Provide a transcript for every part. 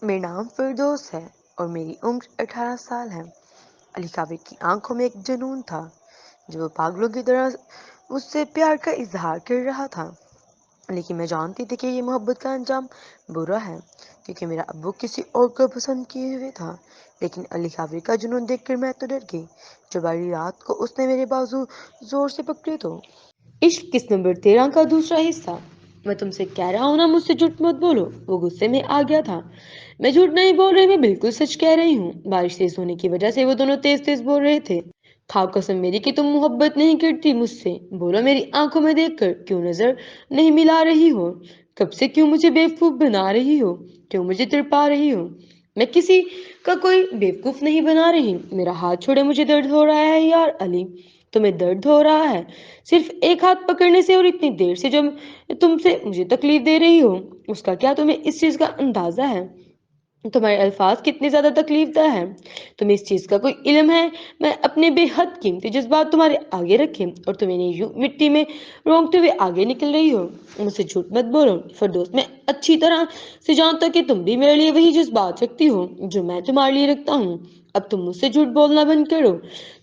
میرا نام فردوس ہے اور میری عمر 18 سال ہے۔ علی کابر کی آنکھوں میں ایک جنون تھا جو وہ پاگلوں کی طرح مجھ سے پیار کا اظہار کر رہا تھا، لیکن میں جانتی تھی کہ یہ محبت کا انجام برا ہے کیونکہ میرا ابو کسی اور کو پسند کیے ہوئے تھا۔ لیکن علی کابر کا جنون دیکھ کر میں تو ڈر گئی جب باری رات کو اس نے میرے بازو زور سے پکڑے تو۔ عشق قسط نمبر 13 کا دوسرا حصہ۔ میں تم سے کہہ رہا ہوں نا، مجھ سے جھوٹ مت بولو۔ وہ غصے میں آ گیا تھا۔ میں جھوٹ نہیں بول رہی، میں بالکل سچ کہہ رہی ہوں۔ بارش تیز ہونے کی وجہ سے وہ دونوں تیز تیز بول رہے تھے۔ کھاؤ قسم میری کہ تم محبت نہیں کرتی مجھ سے۔ بولو میری آنکھوں میں دیکھ کر کیوں نظر نہیں ملا رہی ہو؟ کب سے کیوں مجھے بیوقوف بنا رہی ہو؟ کیوں مجھے تڑپا رہی ہو؟ میں کسی کا کوئی بیوقوف نہیں بنا رہی۔ میرا ہاتھ چھوڑے، مجھے درد ہو رہا ہے یار علی۔ تمہیں درد ہو رہا ہے صرف ایک ہاتھ پکڑنے سے، اور اتنی دیر سے جب تم سے مجھے تکلیف دے رہی ہو اس کا کیا تمہیں اس چیز کا اندازہ ہے؟ تمہارے الفاظ کتنے زیادہ تکلیف دہ ہیں، تمہیں اس چیز کا کوئی علم ہے؟ میں اپنے بے حد قیمتی جذبات تمہارے آگے رکھے اور تمہیں یوں مٹی میں رونگتے ہوئے آگے نکل رہی ہو۔ مجھ سے جھوٹ مت بولو فردوس، میں اچھی طرح سے جانتا کہ تم بھی میرے لیے وہی جذبات رکھتی ہو جو میں تمہارے لیے رکھتا ہوں۔ اب تم مجھ سے جھوٹ بولنا بند کرو۔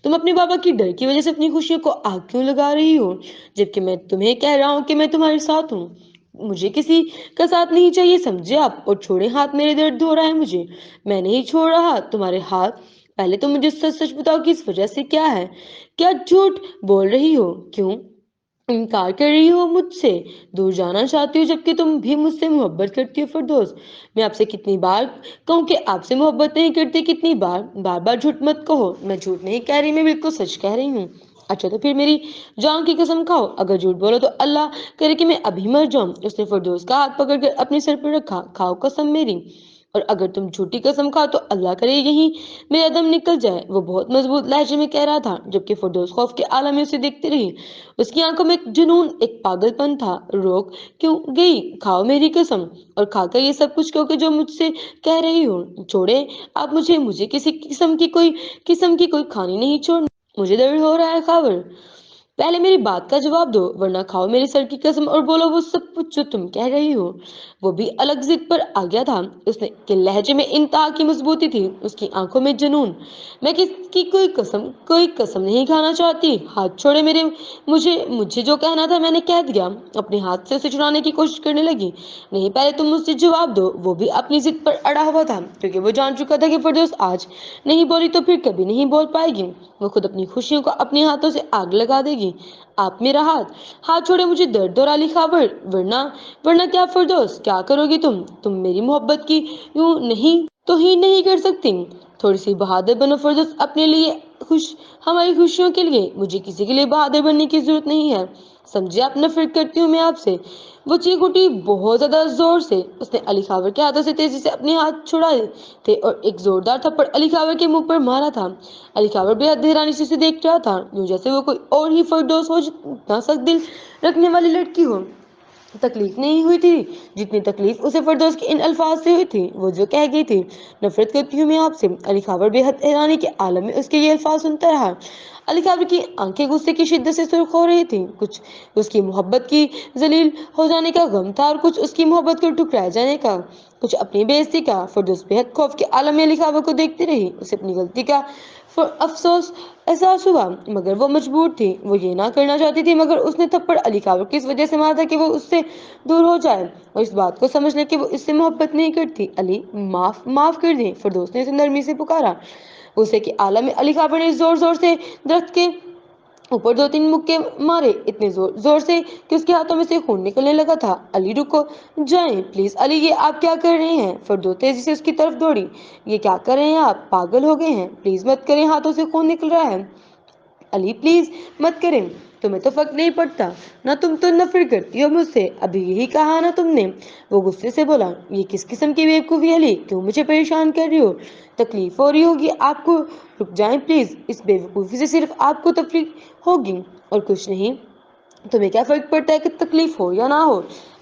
تم اپنے بابا کی ڈر کی وجہ سے اپنی خوشیوں کو آگ کیوں لگا رہی ہو، جبکہ میں تمہیں کہہ رہا ہوں کہ میں تمہارے ساتھ ہوں۔ مجھے کسی کا ساتھ نہیں چاہیے، سمجھے آپ؟ اور چھوڑے ہاتھ، میرے درد ہو رہا ہے مجھے۔ میں نہیں چھوڑ رہا تمہارے ہاتھ۔ پہلے تو مجھے سچ سچ بتاؤ کہ اس وجہ سے کیا ہے؟ کیا جھوٹ بول رہی ہو؟ کیوں انکار کر رہی ہو مجھ سے؟ دور جانا چاہتی ہو جبکہ تم بھی مجھ سے محبت کرتی ہو فردوس؟ میں آپ سے کتنی بار کہوں کہ آپ سے محبت نہیں کرتی، کتنی بار بار بار جھوٹ مت کہو۔ میں جھوٹ نہیں کہہ رہی، میں بالکل سچ کہہ رہی ہوں۔ اچھا تو پھر میری جان کی قسم کھاؤ، اگر جھوٹ بولو تو اللہ کرے کہ میں ابھی مر جاؤں۔ اس نے فردوس کا ہاتھ پکڑ کر اپنے سر پر رکھا۔ کھاؤ قسم میری، اور اگر تم جھوٹی قسم کھاؤ تو اللہ کرے یہی میرا دم نکل جائے۔ وہ بہت مضبوط لہجے میں کہہ رہا تھا جبکہ فردوس خوف کے عالم میں اسے دیکھتی رہی۔ اس کی آنکھوں میں ایک جنون، ایک پاگل پن تھا۔ روک کیوں گئی؟ کھاؤ میری قسم، اور کھا کر یہ سب کچھ کیونکہ جو مجھ سے کہہ رہی ہو۔ چھوڑے آپ مجھے کسی قسم کی کوئی کھانی نہیں چھوڑنی۔ مجھے درد ہو رہا ہے خاور۔ پہلے میری بات کا جواب دو ورنہ کھاؤ میری سر کی قسم اور بولو وہ سب کچھ جو تم کہہ رہی ہو۔ وہ بھی الگ ضد پر آ گیا تھا۔ اس کے لہجے میں انتہا کی مضبوطی تھی، اس کی آنکھوں میں جنون۔ میں کس کی کوئی قسم نہیں کھانا چاہتی۔ ہاتھ چھوڑے میرے۔ مجھے جو کہنا تھا میں نے کہہ دیا۔ اپنے ہاتھ سے اسے چھڑانے کی کوشش کرنے لگی۔ نہیں، پہلے تم مجھ سے جواب دو۔ وہ بھی اپنی ضد پر اڑا ہوا تھا کیونکہ وہ جان چکا تھا کہ فردوس آج نہیں بولی تو پھر کبھی نہیں بول پائے گی۔ وہ خود اپنی خوشیوں کو اپنے ہاتھوں سے آگ لگا دے گی۔ آپ میرا ہاتھ چھوڑے، مجھے درد اور علی خاور۔ ورنہ کیا فردوس؟ کیا کرو گی تم میری محبت کی یوں نہیں توہین نہیں کر سکتی؟ تھوڑی سی بہادر بنو فردوس، اپنے لیے، ہماری خوشیوں کے لیے۔ مجھے کسی کے لیے بہادر بننے کی ضرورت نہیں ہے، سمجھے آپ؟ نفرت کرتی ہوں میں آپ سے۔ وہ چیخ اٹھی بہت زیادہ زور سے۔ اس نے علی خاور کے ہاتھوں سے تیزی سے اپنے ہاتھ چھڑائے تھے اور ایک زوردار تھپڑ علی خاور کے منہ پر مارا تھا۔ علی خاور بے حد حیرانی سے اسے دیکھ رہا تھا، یوں جیسے وہ کوئی اور ہی فردوس ہو، جتنا سخت دل رکھنے والی لڑکی ہو۔ تکلیف نہیں ہوئی تھی جتنی تکلیف اسے فردوس کے ان الفاظ سے ہوئی تھی۔ وہ جو کہہ گئی تھی، نفرت کرتی ہوں میں آپ سے۔ علی خاور بے حد حیرانی کے عالم میں اس کے یہ الفاظ سنتا رہا۔ علی خاور کی آنکھیں غصے کی شدت سے سرخ ہو رہی تھیں۔ کچھ اس کی محبت کی ذلیل ہو جانے کا غم تھا اور کچھ اس کی محبت کو ٹھکرائے جانے کا، کچھ اپنی بے عزتی کا۔ فردوس بے حد خوف کے عالم میں علی خاور کو دیکھتی رہی۔ اسے اپنی غلطی کا احساس ہوا مگر وہ مجبور تھی۔ وہ یہ نہ کرنا چاہتی تھی مگر اس نے تھپڑ علی خاور کی اس وجہ سے مارا تھا کہ وہ اس سے دور ہو جائے اور اس بات کو سمجھ لے کہ وہ اس سے محبت نہیں کرتی۔ علی معاف کر دیں، فردوس نے اسے نرمی سے پکارا۔ غصے کے عالم میں علی خاور نے زور زور سے درخت کے اوپر 2-3 مکے مارے، اتنے زور سے کہ اس کے ہاتھوں میں سے خون نکلنے لگا تھا۔ علی رکو جائیں پلیز علی، یہ آپ کیا کر رہے ہیں؟ فردوس تیزی سے اس کی طرف دوڑی۔ یہ کیا کر رہے ہیں آپ؟ پاگل ہو گئے ہیں؟ پلیز مت کریں، ہاتھوں سے خون نکل رہا ہے۔ علی پلیز مت کریں، تمہیں تو فرق نہیں پڑتا نہ، تم تو نفرت کرتی ہو مجھ سے، ابھی یہی کہا نا تم نے۔ وہ غصے سے بولا، یہ کس قسم کی بیوقوفی علی، کیوں مجھے پریشان کر رہی ہو؟ تکلیف ہو رہی ہوگی آپ کو، رک جائیں پلیز۔ اس بیوقوفی سے صرف آپ کو تکلیف ہوگی اور کچھ نہیں، تمہیں کیا فرق پڑتا ہے کہ تکلیف ہو یا نہ ہو؟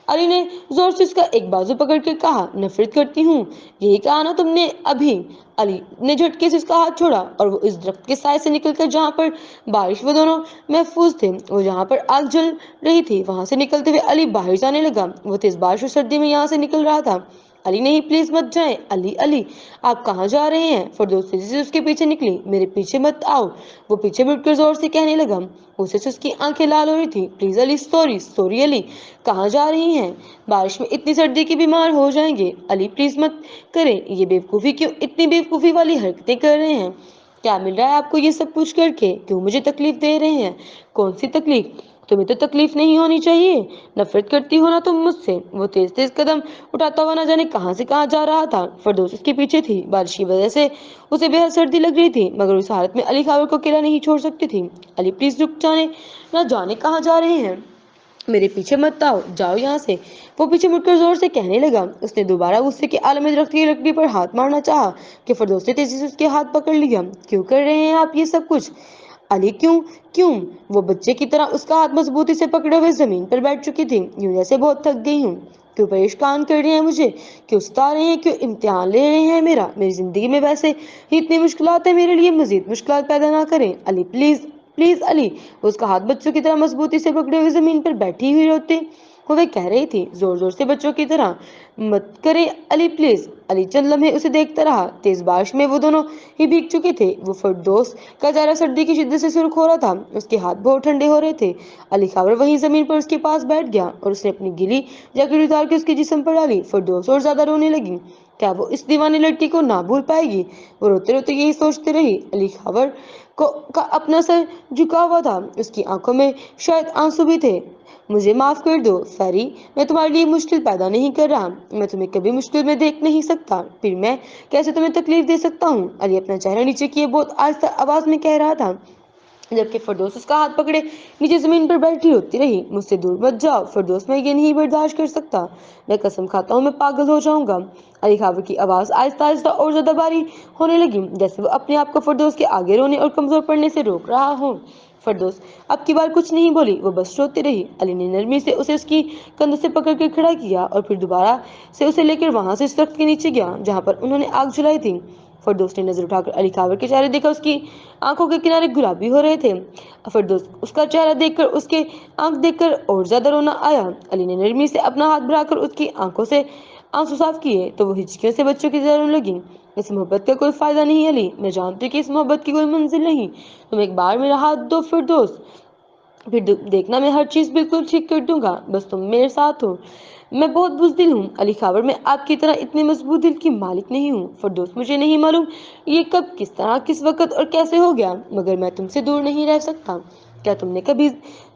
علی نے زور سے اس کا ایک بازو پکڑ کر کہا، نفرت کرتی ہوں، یہی کہا نا تم نے ابھی۔ علی نے جھٹکے سے اس کا ہاتھ چھوڑا اور وہ اس درخت کے سائے سے نکل کر جہاں پر بارش وہ دونوں محفوظ تھے، وہ جہاں پر آگ جل رہی تھی، وہاں سے نکلتے ہوئے علی باہر جانے لگا۔ وہ تیز بارش اور سردی میں یہاں سے نکل رہا تھا अली नहीं, प्लीज मत जाएं। अली अली आप कहाँ जा रहे हैं? फिरदौस तेजी से उसके पीछे निकली। मेरे पीछे मत आओ, वो पीछे मुड़कर जोर से कहने लगा। उसे से उसकी आंखें लाल हो रही थी। Please Ali, sorry sorry Ali, कहाँ जा रही हैं? बारिश में इतनी सर्दी की बीमार हो जाएंगे। अली प्लीज मत करें, ये बेवकूफ़ी क्यों, इतनी बेवकूफ़ी वाली हरकतें कर रहे हैं? क्या मिल रहा है आपको ये सब पूछ करके? क्यों मुझे तकलीफ दे रहे हैं? कौन सी तकलीफ? तुम्हें तो तकलीफ नहीं होनी चाहिए। नफरत करती हो ना तुम मुझसे। वो तेज तेज कदम उठाता हुआ न जाने कहां से कहां जा रहा था। फिरदौस उसके पीछे थी। बारिश की वजह से उसे बेहद सर्दी लग रही थी, मगर उस हालत में अली खाबर को अकेला नहीं छोड़ सकती थी। अली प्लीज रुक, जाने ना जाने कहाँ जा रहे हैं, मेरे पीछे मत आओ, जाओ यहाँ से। वो पीछे मुड़कर जोर से कहने लगा। उसने दोबारा गुस्से के आलम में दरख्त की लकड़ी पर हाथ मारना चाहा कि फिरदौस ने तेजी से उसके हाथ पकड़ लिया। क्यों कर रहे हैं आप ये सब कुछ? अली क्यों? क्यों? वो बच्चे की तरह उसका हाथ मजबूती से पकड़े हुए जमीन पर बैठ चुकी थी। यूं जैसे बहुत थक गई हूँ। क्यों परेशान कर रहे हैं मुझे? क्यों सता रहे हैं? क्यों इम्तिहान ले रहे हैं मेरा? मेरी जिंदगी में वैसे ही इतनी मुश्किलात है, मेरे लिए मजीद मुश्किलात पैदा ना करें। Ali please please Ali. उसका हाथ बच्चों की तरह मजबूती से पकड़े हुए जमीन पर बैठी हुई रोते हुए कह रही थी, जोर जोर से, बच्चों की तरह मत करे अली प्लीज। अली चंद लम्हे उसे देखता रहा। तेज बारिश में वो दोनों ही भीग चुके थे। वो फिरदौस का चेहरा सर्दी की शिद्दत से सुर्ख हो रहा था। उसके हाथ बहुत ठंडे हो रहे थे। अली खाबर वहीं जमीन पर उसके पास बैठ गया और उसने अपनी गीली जैकेट उतार के उसके जिस्म पर डाली। फिरदौस और ज्यादा रोने लगी। क्या वो इस दीवानी लड़की को ना भूल पाएगी? वो रोते रोते यही सोचती रही। अली खाबर का अपना सर झुका हुआ था। उसकी आंखों में शायद आंसू भी थे। मुझे माफ कर दो फैरी, मैं तुम्हारे लिए मुश्किल पैदा नहीं कर रहा। मैं तुम्हें कभी मुश्किल में देख नहीं सकता। फिर मैं कैसे तुम्हें तकलीफ दे सकता हूँ? अली अपना चेहरा नीचे किए बहुत आहिस्ता आवाज में कह रहा था, जबकि फिरदौस उसका हाथ पकड़े नीचे जमीन पर बैठी रोती रही। मुझसे दूर मत जाओ फिरदौस, मैं ये नहीं बर्दाश्त कर सकता। मैं कसम खाता हूँ मैं पागल हो जाऊंगा। अली खाबर की आवाज आहिस्ता आहिस्ता और ज्यादा भारी होने लगी, जैसे वो अपने आप को फिरदौस के आगे रोने और कमजोर पड़ने से रोक रहा हो। फिरदौस अब की बार कुछ नहीं बोली, वो बस रोती रही। अली ने नरमी से उसे उसकी कंधों से पकड़ कर खड़ा किया और फिर दोबारा से उसे लेकर वहां से सख्त के नीचे गया जहां पर उन्होंने आग जलाई थी। फिरदौस ने नजर उठाकर अली खाबर के चेहरे देखा। उसकी आंखों के किनारे गुलाबी हो रहे थे। फिरदौस उसका चेहरा देखकर, उसके आंख देखकर और ज्यादा रोना आया। अली ने नरमी से अपना हाथ बढ़ाकर उसकी आंखों से आंसू साफ किए तो वो हिचकियों से बच्चों की तरह रोने लगी। इस मोहब्बत का कोई फायदा नहीं अली, मैं जानती हूँ कि इस मोहब्बत की कोई मंजिल नहीं। तुम एक बार मेरा हाथ दो फिरदौस, फिर देखना मैं हर चीज बिल्कुल ठीक कर दूंगा, बस तुम मेरे साथ हो। मैं बहुत बुज़दिल हूँ अली खाबर, मैं आपकी तरह इतने मजबूत दिल की मालिक नहीं हूँ। फिरदौस मुझे नहीं मालूम ये कब, किस तरह, किस वक्त और कैसे हो गया, मगर मैं तुमसे दूर नहीं रह सकता। क्या तुमने कभी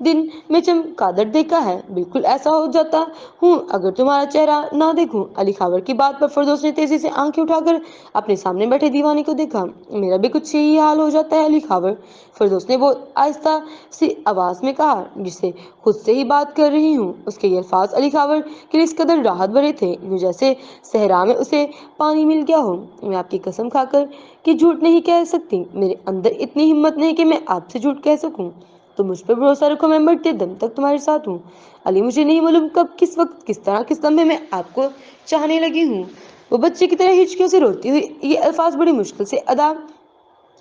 दिन में चमगादड़ देखा है? बिल्कुल ऐसा हो जाता हूँ अगर तुम्हारा चेहरा ना देखूं। अली खाबर की बात पर फिरदौस ने तेजी से आंखें उठाकर अपने सामने बैठे दीवाने को देखा। मेरा भी कुछ यही हाल हो जाता है अली खाबर, फिरदौस ने बहुत आहिस्ता सी आवाज में कहा, जिससे खुद से ही बात कर रही हूँ। उसके ये अल्फाज अली खाबर के लिए इस कदर राहत भरे थे, यूं जैसे सहरा में उसे पानी मिल गया हो। मैं आपकी कसम खाकर कि झूठ नहीं कह सकती, मेरे अंदर इतनी हिम्मत नहीं कि मैं आपसे झूठ कह सकूं। तो मुझ पर भरोसा रखो, मैं मरते दम तक तुम्हारे साथ हूँ। अली मुझे नहीं मालूम कब, किस वक्त, किस तरह, किस लम्हे में आपको चाहने लगी हूँ। वो बच्चे की तरह हिचकियों से रोती हुई ये अल्फाज बड़ी मुश्किल से अदा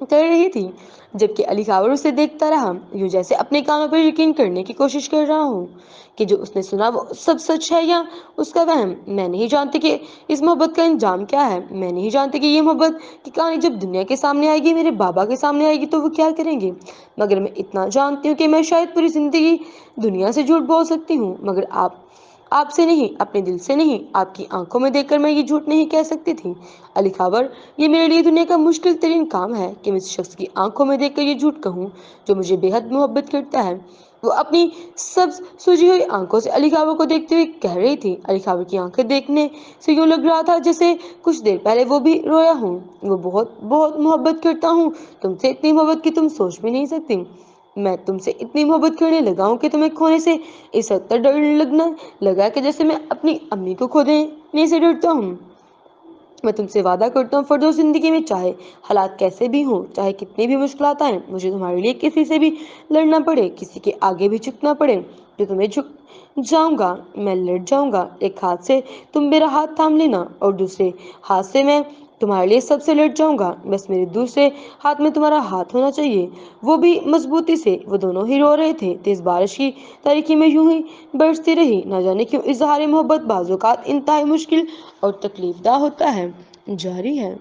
कर रही थी, जबकि अली खाबर उसे देखता रहा, यूं जैसे अपने कानों पर यकीन करने की कोशिश कर रहा हूँ कि जो उसने सुना वो सब सच है या उसका वहम। मैं नहीं जानती कि इस मोहब्बत का अंजाम क्या है। मैं नहीं जानती कि ये मोहब्बत की कहानी जब दुनिया के सामने आएगी, मेरे बाबा के सामने आएगी, तो वो क्या करेंगे। मगर मैं इतना जानती हूँ कि मैं शायद पूरी जिंदगी दुनिया से झूठ बोल सकती हूँ, मगर आपसे नहीं, अपने दिल से नहीं, आपकी आंखों में देखकर मैं ये झूठ नहीं कह सकती थी। अली खाबर, ये मेरे लिए दुनिया का मुश्किल तरीन काम है कि मैं इस शख्स की आंखों में देखकर ये झूठ कहूँ जो मुझे बेहद मोहब्बत करता है। वो अपनी सब सूजी हुई आंखों से अली खाबर को देखते हुए कह रही थी। अली खाबर की आंखें देखने से यूं लग रहा था जैसे कुछ देर पहले वो भी रोया हूँ। वो बहुत बहुत मोहब्बत करता हूँ तुमसे, इतनी मोहब्बत की तुम सोच भी नहीं सकती। मैं तुमसे इतनी मोहब्बत करने लगा हूँ कि तुम्हें खोने से इस हद तक डर लगना लगा कि जैसे मैं अपनी अम्मी को खो देने से डरता हूँ। मैं तुमसे वादा करता हूँ फिरदौस, जिंदगी में चाहे हालात कैसे भी हों, चाहे कितनी भी मुश्किलात आए, मुझे तुम्हारे लिए किसी से भी लड़ना पड़े, किसी के आगे भी झुकना पड़े, जो तुम्हें झुक जाऊंगा, मैं लड़ जाऊंगा। एक हाथ से तुम मेरा हाथ थाम लेना और दूसरे हाथ से मैं تمہارے لیے سب سے لیٹ جاؤں گا، بس میرے دوسرے ہاتھ میں تمہارا ہاتھ ہونا چاہیے، وہ بھی مضبوطی سے۔ وہ دونوں ہی رو رہے تھے۔ تیز بارش کی تاریکی میں یوں ہی برستی رہی۔ نہ جانے کیوں اظہار محبت بعض اوقات انتہائی مشکل اور تکلیف دہ ہوتا ہے۔ جاری ہے۔